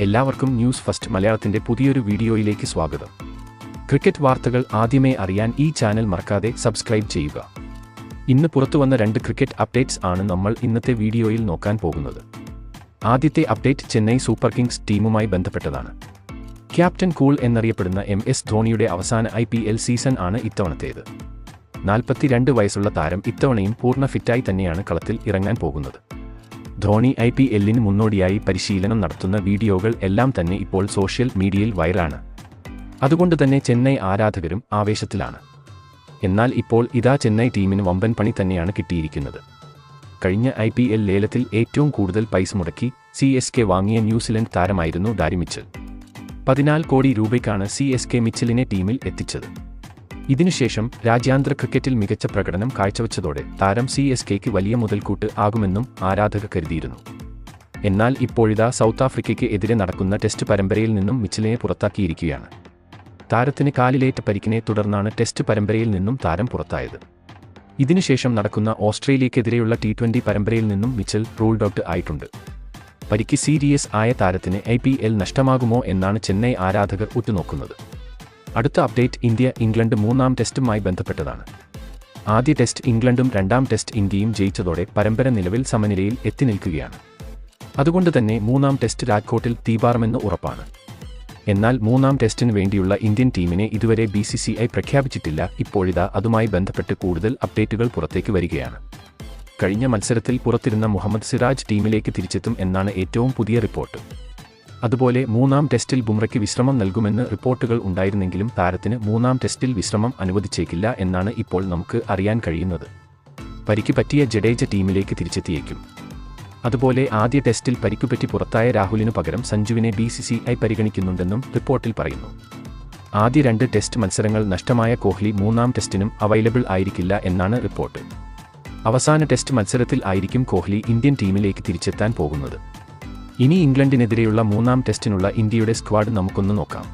എല്ലാവർക്കും news first മലയാളത്തിന്റെ പുതിയൊരു വീഡിയോയിലേക്ക് സ്വാഗതം. ക്രിക്കറ്റ് വാർത്തകൾ ആദ്യമേ അറിയാൻ ഈ ചാനൽ മറക്കാതെ സബ്സ്ക്രൈബ് ചെയ്യുക. ഇന്ന് പുറത്തുവന്ന 2 ക്രിക്കറ്റ് അപ്ഡേറ്റ്സ് ആണ് നമ്മൾ ഇന്നത്തെ വീഡിയോയിൽ നോക്കാൻ പോകുന്നത്. ആദ്യത്തെ അപ്ഡേറ്റ് ചെന്നൈ സൂപ്പർ കിങ്സ് ടീമുമായി ബന്ധപ്പെട്ടതാണ്. ക്യാപ്റ്റൻ കൂൾ എന്നറിയപ്പെടുന്ന MS ധോണിയുടെ അവസാന IPL സീസൺ ആണ് ഇത്തവണത്തേത്. 42 വയസ്സുള്ള താരം ഇത്തവണയും പൂർണ്ണ ഫിറ്റായി തന്നെയാണ് കളത്തിൽ ഇറങ്ങാൻ പോകുന്നത്. ധോണി IPLന് മുന്നോടിയായി പരിശീലനം നടത്തുന്ന വീഡിയോകൾ എല്ലാം തന്നെ ഇപ്പോൾ സോഷ്യൽ മീഡിയയിൽ വൈറലാണ്. അതുകൊണ്ട് തന്നെ ചെന്നൈ ആരാധകരും ആവേശത്തിലാണ്. എന്നാൽ ഇപ്പോൾ ഇതാ ചെന്നൈ ടീമിന് വമ്പൻ പണി തന്നെയാണ് കിട്ടിയിരിക്കുന്നത്. കഴിഞ്ഞ IPL ലേലത്തിൽ ഏറ്റവും കൂടുതൽ പൈസ മുടക്കി CSK വാങ്ങിയ ന്യൂസിലൻഡ് താരമായിരുന്നു ഡാരി മിച്ചൽ. 14 കോടി രൂപയ്ക്കാണ് CSK മിച്ചലിനെ ടീമിൽ എത്തിച്ചത്. ഇതിനുശേഷം രാജ്യാന്തര ക്രിക്കറ്റിൽ മികച്ച പ്രകടനം കാഴ്ചവെച്ചതോടെ താരം CSKയ്ക്ക് വലിയ മുതൽക്കൂട്ട് ആകുമെന്നും ആരാധകർ കരുതിയിരുന്നു. എന്നാൽ ഇപ്പോഴിതാ സൗത്ത് ആഫ്രിക്കയ്ക്ക് എതിരെ നടക്കുന്ന ടെസ്റ്റ് പരമ്പരയിൽ നിന്നും മിച്ചലിനെ പുറത്താക്കിയിരിക്കുകയാണ്. താരത്തിന് കാലിലേറ്റ പരിക്കിനെ തുടർന്നാണ് ടെസ്റ്റ് പരമ്പരയിൽ നിന്നും താരം പുറത്തായത്. ഇതിനുശേഷം നടക്കുന്ന ഓസ്ട്രേലിയക്കെതിരെയുള്ള T20 പരമ്പരയിൽ നിന്നും മിച്ചൽ റൂൾഡ് ഔട്ട് ആയിട്ടുണ്ട്. പരിക്ക് സീരിയസ് ആയ താരത്തിന് IPL നഷ്ടമാകുമോ എന്നാണ് ചെന്നൈ ആരാധകർ ഉറ്റുനോക്കുന്നത്. അടുത്ത അപ്ഡേറ്റ് ഇന്ത്യ-ഇംഗ്ലണ്ട് 3ാം ടെസ്റ്റുമായി ബന്ധപ്പെട്ടതാണ്. ആദ്യ ടെസ്റ്റ് ഇംഗ്ലണ്ടും 2ാം ടെസ്റ്റ് ഇന്ത്യയും ജയിച്ചതോടെ പരമ്പര നിലവിൽ സമനിലയിൽ എത്തി നിൽക്കുകയാണ്. അതുകൊണ്ട് തന്നെ 3ാം ടെസ്റ്റ് രാജ്കോട്ടിൽ തീപാറുമെന്ന് ഉറപ്പാണ്. എന്നാൽ 3ാം ടെസ്റ്റിന് വേണ്ടിയുള്ള ഇന്ത്യൻ ടീമിനെ ഇതുവരെ BCCI പ്രഖ്യാപിച്ചിട്ടില്ല. ഇപ്പോഴിതാ അതുമായി ബന്ധപ്പെട്ട് കൂടുതൽ അപ്ഡേറ്റുകൾ പുറത്തേക്ക് വരികയാണ്. കഴിഞ്ഞ മത്സരത്തിൽ പുറത്തിരുന്ന മുഹമ്മദ് സിറാജ് ടീമിലേക്ക് തിരിച്ചെത്തും എന്നാണ് ഏറ്റവും പുതിയ റിപ്പോർട്ട്. അതുപോലെ 3ാം ടെസ്റ്റിൽ ബുംറയ്ക്ക് വിശ്രമം നൽകുമെന്ന് റിപ്പോർട്ടുകൾ ഉണ്ടായിരുന്നെങ്കിലും താരത്തിന് 3ാം ടെസ്റ്റിൽ വിശ്രമം അനുവദിച്ചേക്കില്ല എന്നാണ് ഇപ്പോൾ നമുക്ക് അറിയാൻ കഴിയുന്നത്. പരിക്ക് പറ്റിയ ജഡേജ ടീമിലേക്ക് തിരിച്ചെത്തിയേക്കും. അതുപോലെ ആദ്യ ടെസ്റ്റിൽ പരിക്കുപറ്റി പുറത്തായ രാഹുലിനു പകരം സഞ്ജുവിനെ BCCI പരിഗണിക്കുന്നുണ്ടെന്നും റിപ്പോർട്ടിൽ പറയുന്നു. ആദ്യ 2 ടെസ്റ്റ് മത്സരങ്ങൾ നഷ്ടമായ കോഹ്ലി 3ാം ടെസ്റ്റിനും അവൈലബിൾ ആയിരിക്കില്ല എന്നാണ് റിപ്പോർട്ട്. അവസാന ടെസ്റ്റ് മത്സരത്തിൽ ആയിരിക്കും കോഹ്ലി ഇന്ത്യൻ ടീമിലേക്ക് തിരിച്ചെത്താൻ പോകുന്നത്. ഇനി ഇംഗ്ലണ്ടിനെതിരെയുള്ള 3ാം ടെസ്റ്റിനുള്ള ഇന്ത്യയുടെ സ്ക്വാഡ് നമുക്കൊന്ന് നോക്കാം.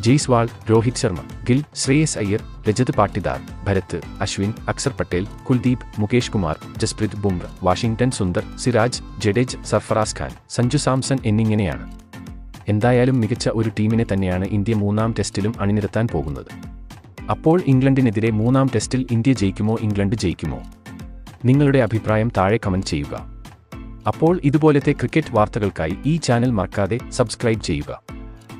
ജയ്സ്വാൾ, രോഹിത് ശർമ്മ, ഗിൽ, ശ്രേയസ് അയ്യർ, രജത് പാട്ടിദാർ, ഭരത്, അശ്വിൻ, അക്സർ പട്ടേൽ, കുൽദീപ്, മുകേഷ് കുമാർ, ജസ്പ്രീത് ബുംറ, വാഷിംഗ്ടൺ സുന്ദർ, സിറാജ്, ജഡേജ്, സർഫറാസ് ഖാൻ, സഞ്ജു സാംസൺ എന്നിങ്ങനെയാണ്. എന്തായാലും മികച്ച ഒരു ടീമിനെ തന്നെയാണ് ഇന്ത്യ 3ാം ടെസ്റ്റിലും അണിനിരത്താൻ പോകുന്നത്. അപ്പോൾ ഇംഗ്ലണ്ടിനെതിരെ 3ാം ടെസ്റ്റിൽ ഇന്ത്യ ജയിക്കുമോ ഇംഗ്ലണ്ട് ജയിക്കുമോ? നിങ്ങളുടെ അഭിപ്രായം താഴെ കമന്റ് ചെയ്യുക. അപ്പോൾ ഇതുപോലത്തെ ക്രിക്കറ്റ് വാർത്തകൾക്കായി ഈ ചാനൽ മറക്കാതെ സബ്സ്ക്രൈബ് ചെയ്യുക.